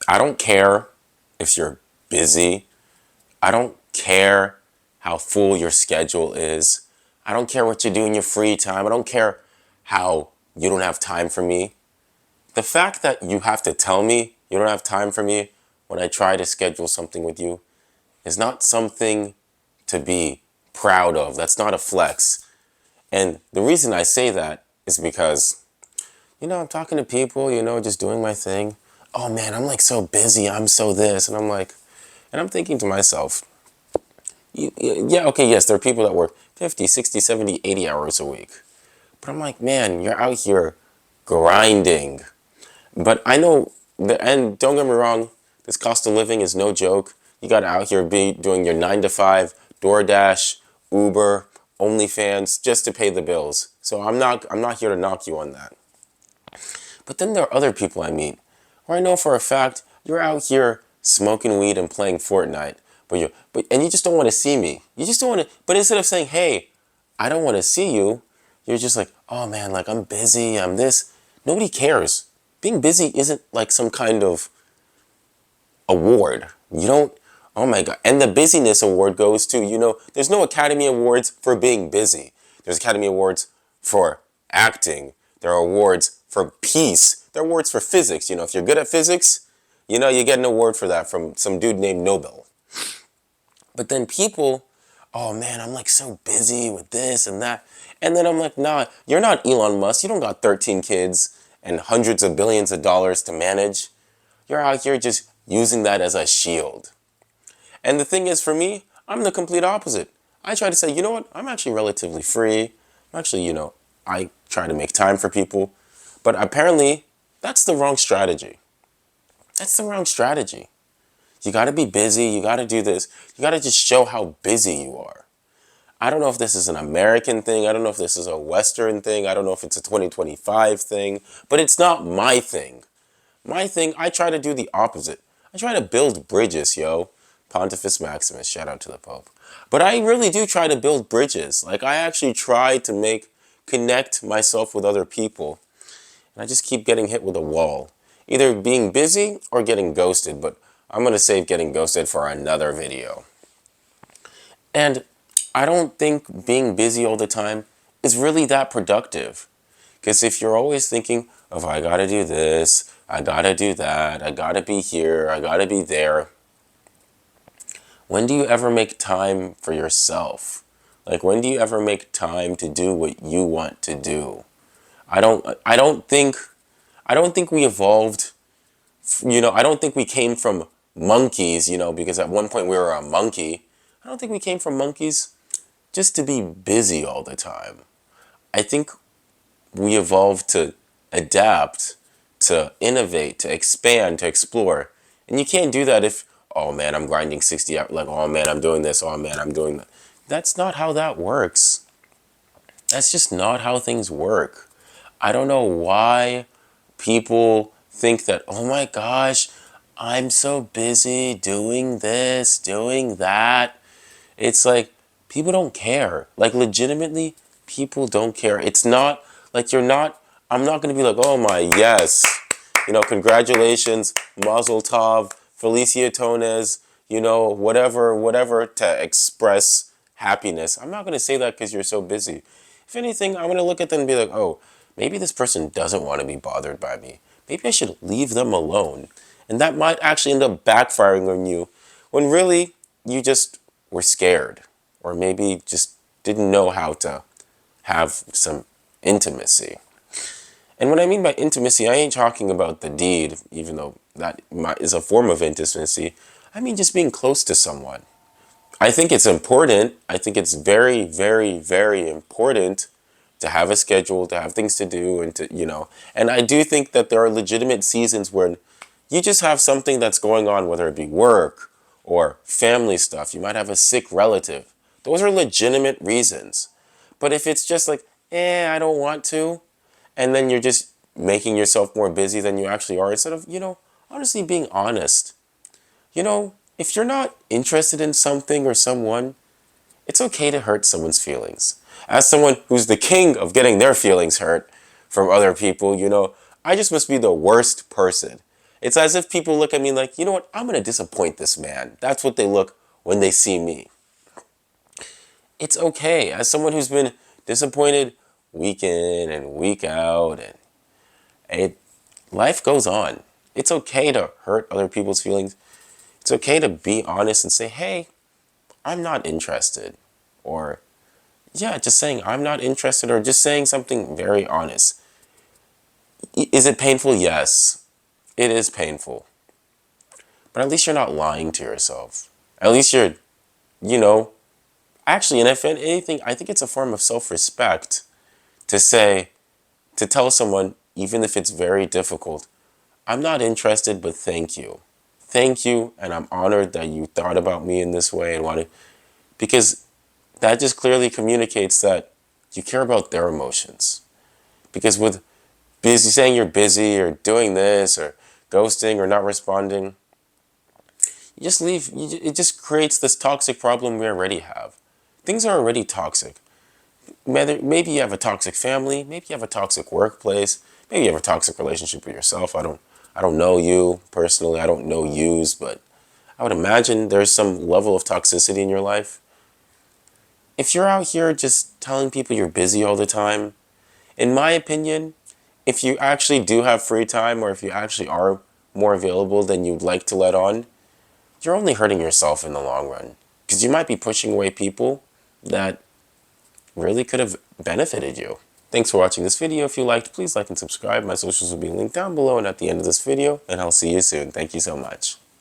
I don't care if you're busy. I don't care how full your schedule is. I don't care what you do in your free time. I don't care how you don't have time for me. The fact that you have to tell me you don't have time for me when I try to schedule something with you is not something to be proud of. That's not a flex. And the reason I say that is because, I'm talking to people, just doing my thing. Oh man, I'm like so busy. I'm so this. And I'm thinking to myself, yeah, okay, yes, there are people that work 50, 60, 70, 80 hours a week. But I'm like, man, you're out here grinding. But I know, and don't get me wrong, this cost of living is no joke. You got to out here be doing your 9 to 5, DoorDash, Uber, OnlyFans, just to pay the bills. So I'm not here to knock you on that. But then there are other people I meet where I know for a fact you're out here smoking weed and playing Fortnite, and you just don't want to see me. You just don't want to. But instead of saying, "Hey, I don't want to see you," you're just like, "Oh man, like I'm busy. I'm this." Nobody cares. Being busy isn't like some kind of award. You don't. Oh my God. And the busyness award goes to, there's no Academy Awards for being busy. There's Academy Awards for acting. There are awards for peace. There are awards for physics. If you're good at physics, you get an award for that from some dude named Nobel. But then people, oh man, I'm like so busy with this and that. And then I'm like, nah, you're not Elon Musk. You don't got 13 kids and hundreds of billions of dollars to manage. You're out here just using that as a shield. And the thing is, for me, I'm the complete opposite. I try to say, you know what? I'm actually relatively free. I try to make time for people. But apparently, that's the wrong strategy. That's the wrong strategy. You got to be busy. You got to do this. You got to just show how busy you are. I don't know if this is an American thing. I don't know if this is a Western thing. I don't know if it's a 2025 thing. But it's not my thing. My thing, I try to do the opposite. I try to build bridges, yo. Pontifex Maximus, shout out to the Pope. But I really do try to build bridges. Like, I actually try to connect myself with other people. And I just keep getting hit with a wall. Either being busy or getting ghosted. But I'm going to save getting ghosted for another video. And I don't think being busy all the time is really that productive. Because if you're always thinking of, I gotta do this, I gotta do that, I gotta be here, I gotta be there, when do you ever make time for yourself? Like, when do you ever make time to do what you want to do? I don't think we evolved, I don't think we came from monkeys, because at one point we were a monkey. I don't think we came from monkeys just to be busy all the time. I think we evolved to adapt, to innovate, to expand, to explore. And you can't do that if, oh man, I'm grinding 60 hours, like, oh man, I'm doing this, oh man, I'm doing that. That's not how that works. That's just not how things work. I don't know why people think that, oh my gosh, I'm so busy doing this, doing that. It's like, people don't care. Like, legitimately, people don't care. It's not like I'm not going to be like, oh my, yes, congratulations, Mazel Tov, Felicia Tonez, whatever to express happiness. I'm not going to say that because you're so busy. If anything, I'm going to look at them and be like, oh, maybe this person doesn't want to be bothered by me. Maybe I should leave them alone. And that might actually end up backfiring on you when really you just were scared, or is just didn't know how to have some intimacy. And what I mean by intimacy, I ain't talking about the deed, even though that is a form of intimacy. I mean just being close to someone. I think it's important. I think it's very, very, very important to have a schedule, to have things to do, and I do think that there are legitimate seasons when you just have something that's going on, whether it be work or family stuff. You might have a sick relative. Those are legitimate reasons. But if it's just like, I don't want to, and then you're just making yourself more busy than you actually are, instead of, honestly being honest. If you're not interested in something or someone, it's okay to hurt someone's feelings. As someone who's the king of getting their feelings hurt from other people, I just must be the worst person. It's as if people look at me like, you know what, I'm going to disappoint this man. That's what they look when they see me. It's okay. As someone who's been disappointed week in and week out, and life goes on. It's okay to hurt other people's feelings. It's okay to be honest and say, hey, I'm not interested. Or, yeah, just saying I'm not interested, or just saying something very honest. Is it painful? Yes, it is painful. But at least you're not lying to yourself. At least you're, you know, actually, and if anything, I think it's a form of self-respect to say, to tell someone, even if it's very difficult, I'm not interested, but thank you. Thank you, and I'm honored that you thought about me in this way and wanted, because that just clearly communicates that you care about their emotions. Because with busy saying you're busy or doing this or ghosting or not responding, you just leave. It just creates this toxic problem we already have. Things are already toxic. Maybe you have a toxic family, maybe you have a toxic workplace, maybe you have a toxic relationship with yourself. I don't know you personally. I don't know yous, but I would imagine there's some level of toxicity in your life. If you're out here just telling people you're busy all the time, in my opinion, if you actually do have free time, or if you actually are more available than you'd like to let on, you're only hurting yourself in the long run. Because you might be pushing away people that really could have benefited you. Thanks for watching this video. If you liked, please like and subscribe. My socials will be linked down below and at the end of this video, and I'll see you soon. Thank you so much.